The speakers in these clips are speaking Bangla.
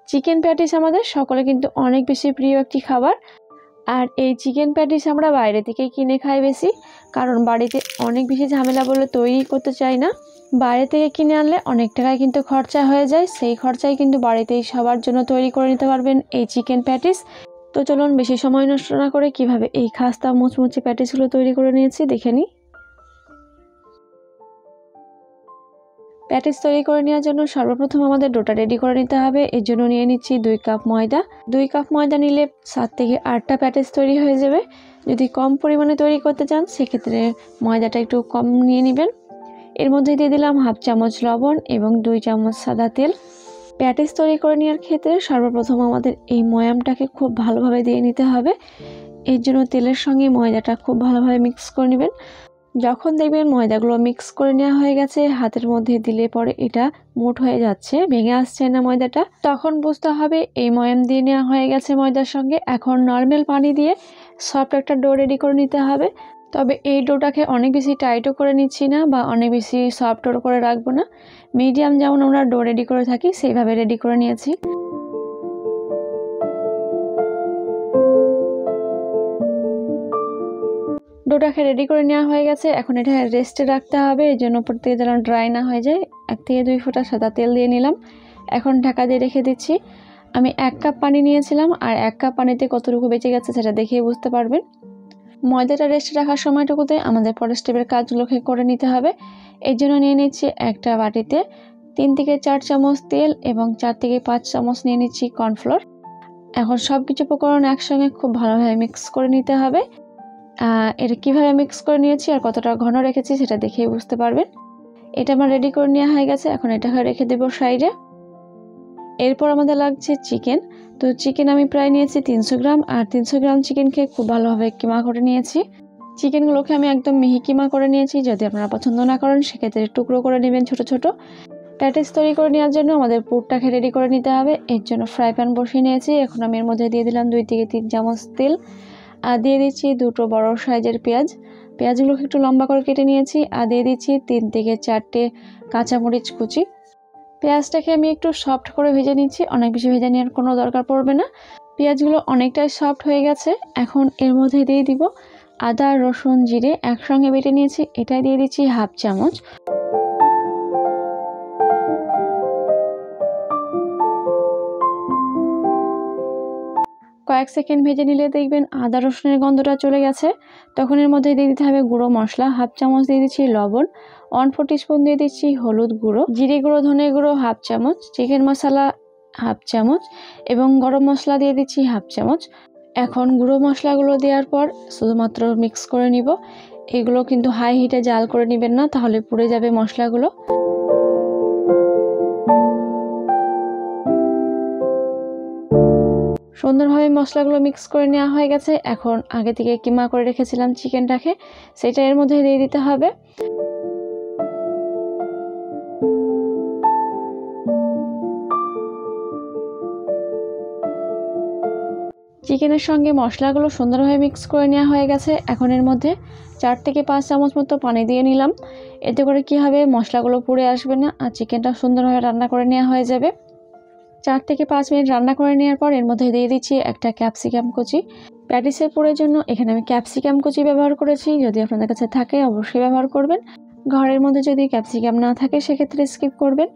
চিকেন প্যাটিস আমাদের সকলে কিন্তু অনেক বেশি প্রিয় একটি খাবার। আর এই চিকেন প্যাটিস আমরা বাইরে থেকে কিনে খাই বেশি, কারণ বাড়িতে অনেক বেশি ঝামেলা বলে তৈরি করতে চাই না। বাইরে থেকে কিনে আনলে অনেক টাকায় কিন্তু খরচা হয়ে যায়, সেই খরচায় কিন্তু বাড়িতেই সবার জন্য তৈরি করে নিতে পারবেন এই চিকেন প্যাটিস। তো চলুন বেশি সময় নষ্ট না করে কিভাবে এই খাস্তা মুচমুচে প্যাটিসগুলো তৈরি করে নিয়েছি দেখে নিই। প্যাটিস তৈরি করে নেওয়ার জন্য সর্বপ্রথম আমাদের ডোটা রেডি করে নিতে হবে। এর জন্য নিয়ে নিচ্ছি 2 কাপ ময়দা। 2 কাপ ময়দা নিলে 7 থেকে 8টা প্যাটিস তৈরি হয়ে যাবে। যদি কম পরিমাণে তৈরি করতে চান সেক্ষেত্রে ময়দাটা একটু কম নিয়ে নেবেন। এর মধ্যে দিয়ে দিলাম 1/2 চামচ লবণ এবং 2 চামচ সাদা তেল। প্যাটিস তৈরি করে নেওয়ার ক্ষেত্রে সর্বপ্রথম আমাদের এই ময়ামটাকে খুব ভালোভাবে দিয়ে নিতে হবে। এর জন্য তেলের সঙ্গে ময়দাটা খুব ভালোভাবে মিক্স করে নেবেন। যখন দেখবেন ময়দাগুলো মিক্স করে নেওয়া হয়ে গেছে, হাতের মধ্যে দিলে পরে এটা মুঠ হয়ে যাচ্ছে, ভেঙে আসছে না ময়দাটা, তখন বুঝতে হবে এই ময়াম দিয়ে নেওয়া হয়ে গেছে ময়দার সঙ্গে। এখন নর্মাল পানি দিয়ে সফট একটা ডো রেডি করে নিতে হবে। তবে এই ডোটাকে অনেক বেশি টাইটও করে নিচ্ছি না বা অনেক বেশি সফটও করে রাখবো না, মিডিয়াম যেমন আমরা ডো রেডি করে থাকি সেইভাবে রেডি করে নিয়েছি। ডোটাকে রেডি করে নেওয়া হয়ে গেছে, এখন এটা রেস্টে রাখতে হবে। এই জন্য উপর থেকে যেন ড্রাই না হয়ে যায় 1 থেকে 2 ফোঁটা সাদা তেল দিয়ে নিলাম। এখন ঢাকা দিয়ে রেখে দিচ্ছি। আমি 1 কাপ পানি নিয়েছিলাম, আর 1 কাপ পানিতে কতটুকু বেঁচে গেছে সেটা দেখেই বুঝতে পারবেন। ময়দাটা রেস্টে রাখার সময়টুকুতে আমাদের পরের স্টেপের কাজগুলোকে করে নিতে হবে। এর জন্য নিয়ে নিচ্ছি একটা বাটিতে 3 থেকে 4 চামচ তেল এবং 4 থেকে 5 চামচ নিয়ে নিচ্ছি কর্নফ্লোর। এখন সব কিছু উপকরণ একসঙ্গে খুব ভালোভাবে মিক্স করে নিতে হবে। এটা কীভাবে মিক্স করে নিয়েছি আর কতটা ঘন রেখেছি সেটা দেখেই বুঝতে পারবেন। এটা আমার রেডি করে নেওয়া হয়ে গেছে, এখন এটাকে রেখে দেবো সাইডে। এরপর আমাদের লাগছে চিকেন। তো চিকেন আমি প্রায় নিয়েছি 300 গ্রাম, আর 300 গ্রাম চিকেনকে খুব ভালোভাবে কিমা করে নিয়েছি। চিকেনগুলোকে আমি একদম মিহি কিমা করে নিয়েছি। যদি আপনারা পছন্দ না করেন সেক্ষেত্রে টুকরো করে নেবেন ছোট ছোট। প্যাটিস তৈরি করে নেওয়ার জন্য আমাদের পুরটাকে রেডি করে নিতে হবে। এর জন্য ফ্রাই প্যান বসিয়ে নিয়েছি। এখন আমি এর মধ্যে দিয়ে দিলাম 2 থেকে 3 চামচ তেল, আর দিয়ে দিচ্ছি 2টো বড় সাইজের পেঁয়াজ। পেঁয়াজগুলোকে একটু লম্বা করে কেটে নিয়েছি, আর দিয়ে দিচ্ছি 3 থেকে 4টে কাঁচামরিচ কুচি। পেঁয়াজটাকে আমি একটু সফট করে ভেজে নিচ্ছি, অনেক বেশি ভেজে নেওয়ার কোনো দরকার পড়বে না। পেঁয়াজগুলো অনেকটাই সফট হয়ে গেছে। এখন এর মধ্যে দিয়ে দিব আদা রসুন জিরে একসঙ্গে বেটে নিয়েছি, এটাই দিয়ে দিচ্ছি 1/2 চামচ। কয়েক সেকেন্ড ভেজে নিলে দেখবেন আদা রসুনের গন্ধটা চলে গেছে। তখন এর মধ্যে দিয়ে দিতে হবে গুঁড়ো মশলা। 1/2 চামচ দিয়ে দিচ্ছি লবণ, 1/4 টিস্পুন দিয়ে দিচ্ছি হলুদ গুঁড়ো, জিরে গুঁড়ো ধনে গুঁড়ো 1/2 চামচ, চিকেন মশলা 1/2 চামচ এবং গরম মশলা দিয়ে দিচ্ছি 1/2 চামচ। এখন গুঁড়ো মশলাগুলো দেওয়ার পর শুধুমাত্র মিক্স করে নিব। এগুলো কিন্তু হাই হিটে জাল করে নেবেন না, তাহলে পুড়ে যাবে মশলাগুলো। সুন্দরভাবে মশলাগুলো মিক্স করে নেওয়া হয়ে গেছে। এখন আগে থেকে কিমা করে রেখেছিলাম চিকেনটাকে, সেটা এর মধ্যে দিয়ে দিতে হবে। চিকেনের সঙ্গে মশলাগুলো সুন্দরভাবে মিক্স করে নেওয়া হয়ে গেছে। এখন এর মধ্যে 4 থেকে 5 চামচ মতো পানি দিয়ে নিলাম। এতে করে কি হবে, মশলাগুলো পুড়ে আসবে না আর চিকেনটা সুন্দরভাবে রান্না করে নেওয়া হয়ে যাবে। 4 থেকে 5 মিনিট রান্না করে নেওয়ার পর এর মধ্যে দিয়ে দিচ্ছি একটা ক্যাপসিকাম কুচি। প্যাটিসের পুরের জন্য এখানে আমি ক্যাপসিকাম কুচি ব্যবহার করেছি, যদি আপনাদের কাছে থাকে অবশ্যই ব্যবহার করবেন। ঘরের মধ্যে যদি ক্যাপসিকাম না থাকে সেক্ষেত্রে স্কিপ করবেন।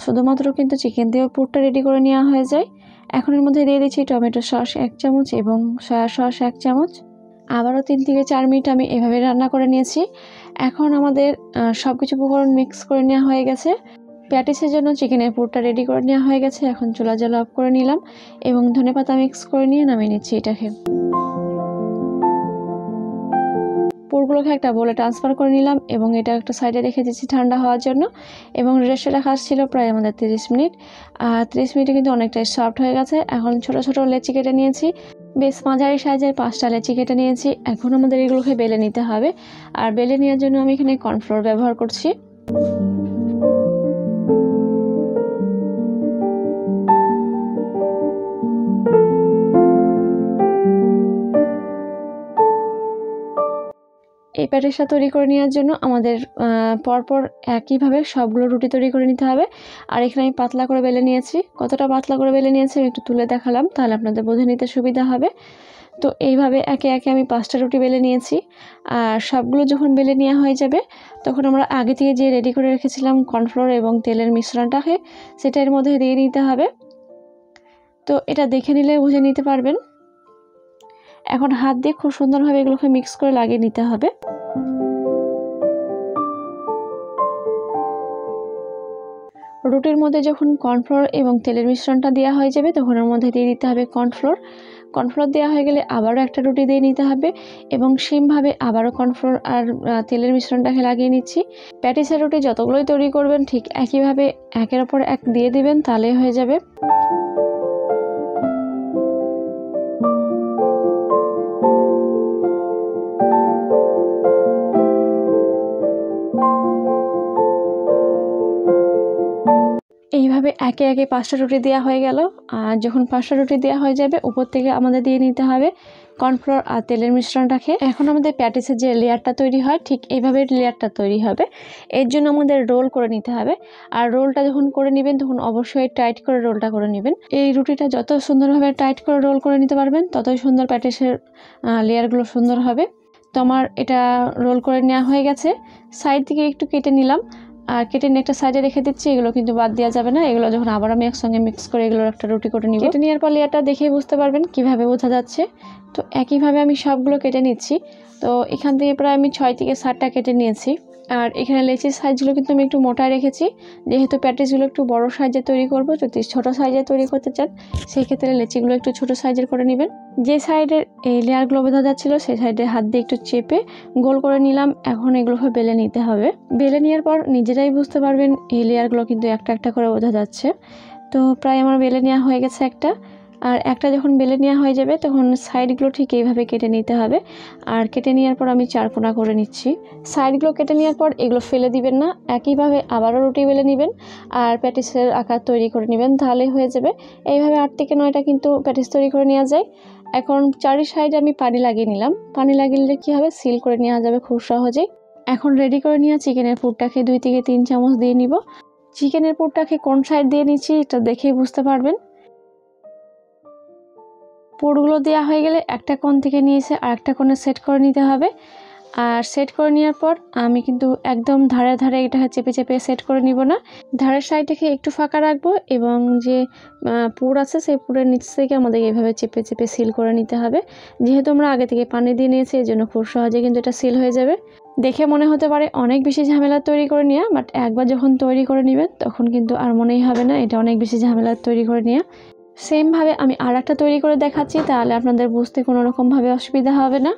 শুধুমাত্র কিন্তু চিকেন দিয়েও পুরটা রেডি করে নেওয়া হয়ে যায়। এখন এর মধ্যে দিয়ে দিচ্ছি টমেটো সস 1 চামচ এবং সয়া সস 1 চামচ। আবারও 3 থেকে 4 মিনিট আমি এভাবে রান্না করে নিয়েছি। এখন আমাদের সব কিছু উপকরণ মিক্স করে নেওয়া হয়ে গেছে। প্যাটিসের জন্য চিকেনের পুরটা রেডি করে নেওয়া হয়ে গেছে। এখন চুলা জ্বাল অফ করে নিলাম এবং ধনেপাতা মিক্স করে নিয়ে নামিয়ে নিচ্ছি এটাকে। পুরগুলোকে একটা বোলে ট্রান্সফার করে নিলাম এবং এটা একটা সাইডে রেখে দিচ্ছি ঠান্ডা হওয়ার জন্য, এবং রেস্টে রাখা ছিল প্রায় আমাদের 30 মিনিট। আর 30 মিনিটে কিন্তু অনেকটাই সফট হয়ে গেছে। এখন ছোট ছোট লেচি কেটে নিয়েছি, বেশ মাঝারি সাইজের 5টা লেচি কেটে নিয়েছি। এখন আমাদের এগুলোকে বেলে নিতে হবে, আর বেলে নেওয়ার জন্য আমি এখানে কর্নফ্লোর ব্যবহার করছি। এই প্যাটিসটা তৈরি করে নেওয়ার জন্য আমাদের পরপর একইভাবে সবগুলো রুটি তৈরি করে নিতে হবে। আর এখানে আমি পাতলা করে বেলে নিয়েছি। কতটা পাতলা করে বেলে নিয়েছি আমি একটু তুলে দেখালাম, তাহলে আপনাদের বুঝে নিতে সুবিধা হবে। তো এইভাবে একে একে আমি 5টা রুটি বেলে নিয়েছি। আর সবগুলো যখন বেলে নেওয়া হয়ে যাবে তখন আমরা আগে থেকে যে রেডি করে রেখেছিলাম কর্নফ্লোর এবং তেলের মিশ্রণটাকে সেটা এর মধ্যে দিয়ে নিতে হবে। তো এটা দেখে নিলে বুঝে নিতে পারবেন। এখন হাত দিয়ে খুব সুন্দরভাবে এগুলোকে মিক্স করে লাগিয়ে নিতে হবে। রুটির মধ্যে যখন কর্নফ্লোর এবং তেলের মিশ্রণটা দেওয়া হয়ে যাবে তখন এর মধ্যে দিয়ে দিতে হবে কর্নফ্লোর। কর্নফ্লোর দেওয়া হয়ে গেলে আবারও একটা রুটি দিয়ে নিতে হবে এবং সেমভাবে আবারও কর্নফ্লোর আর তেলের মিশ্রণটাকে লাগিয়ে নিচ্ছি। প্যাটিসের রুটি যতগুলোই তৈরি করবেন ঠিক একইভাবে একের ওপর এক দিয়ে দিবেন, তাহলেই হয়ে যাবে। এইভাবে একে একে 5টা রুটি দেওয়া হয়ে গেল। আর যখন 5টা রুটি দেওয়া হয়ে যাবে উপর থেকে আমাদের দিয়ে নিতে হবে কর্নফ্লোর আর তেলের মিশ্রণটাকে। এখন আমাদের প্যাটিসের যে লেয়ারটা তৈরি হয় ঠিক এইভাবে লেয়ারটা তৈরি হবে। এর জন্য আমাদের রোল করে নিতে হবে। আর রোলটা যখন করে নেবেন তখন অবশ্যই টাইট করে রোলটা করে নেবেন। এই রুটিটা যত সুন্দরভাবে টাইট করে রোল করে নিতে পারবেন ততই সুন্দর প্যাটিসের লেয়ারগুলো সুন্দর হবে। তো আমার এটা রোল করে নেওয়া হয়ে গেছে। সাইড থেকে একটু কেটে নিলাম আর কেটে নিয়ে একটা সাইডে রেখে দিচ্ছি। এগুলো কিন্তু বাদ দেওয়া যাবে না, এগুলো যখন আবার আমি একসঙ্গে মিক্স করে এগুলোর একটা রুটি করে নিব। কেটে নেওয়ার পর লেয়ারটা দেখেই বুঝতে পারবেন কিভাবে বোঝা যাচ্ছে। তো একইভাবে আমি সবগুলো কেটে নিচ্ছি। তো এখান থেকে প্রায় আমি 6 থেকে 7টা কেটে নিয়েছি। আর এখানে লেচির সাইজগুলো কিন্তু আমি একটু মোটা রেখেছি, যেহেতু প্যাটিসগুলো একটু বড় সাইজে তৈরি করব। যদি ছোট সাইজে তৈরি করতে চান সেই ক্ষেত্রে লেচিগুলো একটু ছোট সাইজের করে নেবেন। যে সাইডের এই লেয়ারগুলো বোঝা যাচ্ছিল সেই সাইডে হাত দিয়ে একটু চেপে গোল করে নিলাম। এখন এগুলোকে বেলে নিতে হবে। বেলে নেওয়ার পর নিজেরাই বুঝতে পারবেন এই লেয়ারগুলো কিন্তু একটা একটা করে বোঝা যাচ্ছে। তো প্রায় আমার বেলে নেওয়া হয়ে গেছে একটা। আর একটা যখন বেলে নেওয়া হয়ে যাবে তখন সাইডগুলো ঠিক এইভাবে কেটে নিতে হবে। আর কেটে নেওয়ার পর আমি 4 কোনা করে নিচ্ছি। সাইডগুলো কেটে নেওয়ার পর এগুলো ফেলে দিবেন না, একইভাবে আবারও রুটি বেলে নেবেন আর প্যাটিসের আকার তৈরি করে নেবেন, তাহলেই হয়ে যাবে। এইভাবে 8 থেকে 9টা কিন্তু প্যাটিস তৈরি করে নেওয়া যায়। এখন চারি সাইডে আমি পানি লাগিয়ে নিলাম। পানি লাগিয়ে নিলে কী হবে, সিল করে নেওয়া যাবে খুব সহজেই। এখন রেডি করে নেওয়া চিকেনের পুরটাকে 2 থেকে 3 চামচ দিয়ে নিব। চিকেনের পুরটাকে কোন সাইড দিয়ে নিচ্ছি এটা দেখেই বুঝতে পারবেন। পুরগুলো দেওয়া হয়ে গেলে একটা কোণ থেকে নিয়ে এসে আর একটা কোণে সেট করে নিতে হবে। আর সেট করে নেওয়ার পর আমি কিন্তু একদম ধারে ধারে এটা চেপে চেপে সেট করে নিব না, ধারের সাইডটাকে একটু ফাঁকা রাখবো এবং যে পুর আছে সেই পুরের নিচ থেকে আমাদের এইভাবে চেপে চেপে সিল করে নিতে হবে। যেহেতু আমরা আগে থেকে পানি দিয়ে নিয়েছি এই জন্য খুব সহজে কিন্তু এটা সিল হয়ে যাবে। দেখে মনে হতে পারে অনেক বেশি ঝামেলা তৈরি করে নেওয়া, বাট একবার যখন তৈরি করে নেবেন তখন কিন্তু আর মনেই হবে না এটা অনেক বেশি ঝামেলা তৈরি করে নেওয়া। সেমভাবে আমি আর একটা তৈরি করে দেখাচ্ছি, তাহলে আপনাদের বুঝতে কোনো রকমভাবে অসুবিধা হবে না।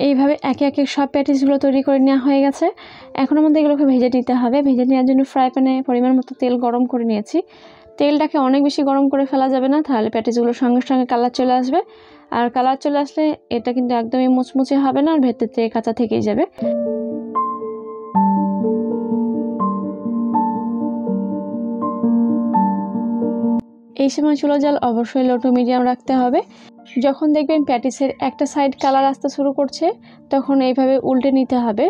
এইভাবে একে একে সব প্যাটিসগুলো তৈরি করে নেওয়া হয়ে গেছে। এখন আমাদের এগুলোকে ভেজে নিতে হবে। ভেজে নেওয়ার জন্য ফ্রাই প্যানে পরিমাণ মতো তেল গরম করে নিয়েছি। তেলটাকে অনেক বেশি গরম করে ফেলা যাবে না, তাহলে প্যাটিসগুলোর সঙ্গে সঙ্গে কালার চলে আসবে। আর কালার চলে আসলে এটা কিন্তু একদমই মুচমুচে হবে না, আর ভেতর থেকে কাঁচা থেকেই যাবে। এই সময় চুলার জাল অবশ্যই লো টু মিডিয়াম রাখতে হবে। যখন দেখবেন প্যাটিসের একটা সাইড কালার আসতে শুরু করছে তখন এইভাবে উল্টে নিতে হবে।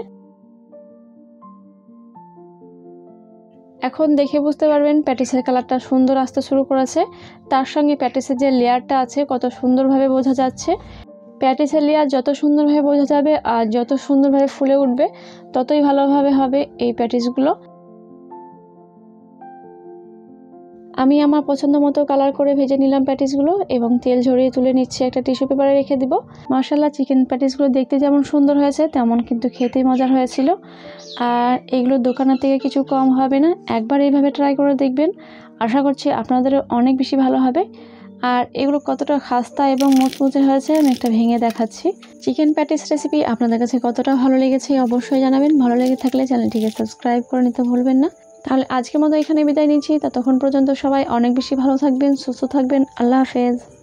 এখন দেখে বুঝতে পারবেন প্যাটিসের কালারটা সুন্দর আসতে শুরু করেছে, তার সঙ্গে প্যাটিসের যে লেয়ারটা আছে কত সুন্দরভাবে বোঝা যাচ্ছে। প্যাটিসের লেয়ার যত সুন্দরভাবে বোঝা যাবে আর যত সুন্দরভাবে ফুলে উঠবে ততই ভালোভাবে হবে এই প্যাটিসগুলো। আমি আমার পছন্দ মতো কালার করে ভেজে নিলাম প্যাটিসগুলো এবং তেল ঝরিয়ে তুলে নিচ্ছি, একটা টিস্যু পেপারে রেখে দিব। মাশাআল্লাহ, চিকেন প্যাটিসগুলো দেখতে যেমন সুন্দর হয়েছে তেমন কিন্তু খেতেই মজার হয়েছিল। আর এগুলো দোকানের থেকে কিছু কম হবে না, একবার এইভাবে ট্রাই করে দেখবেন, আশা করছি আপনাদেরও অনেক বেশি ভালো হবে। আর এগুলো কতটা খাস্তা এবং মুচমুচে হয়েছে আমি একটা ভেঙে দেখাচ্ছি। চিকেন প্যাটিস রেসিপি আপনাদের কাছে কতটা ভালো লেগেছে অবশ্যই জানাবেন। ভালো লেগে থাকলে চ্যানেলটিকে সাবস্ক্রাইব করে নিতে ভুলবেন না। তাহলে আজকের মতো এখানে বিদায় নিচ্ছি। ততক্ষণ পর্যন্ত সবাই অনেক বেশি ভালো থাকবেন, সুস্থ থাকবেন। আল্লাহ হাফেজ।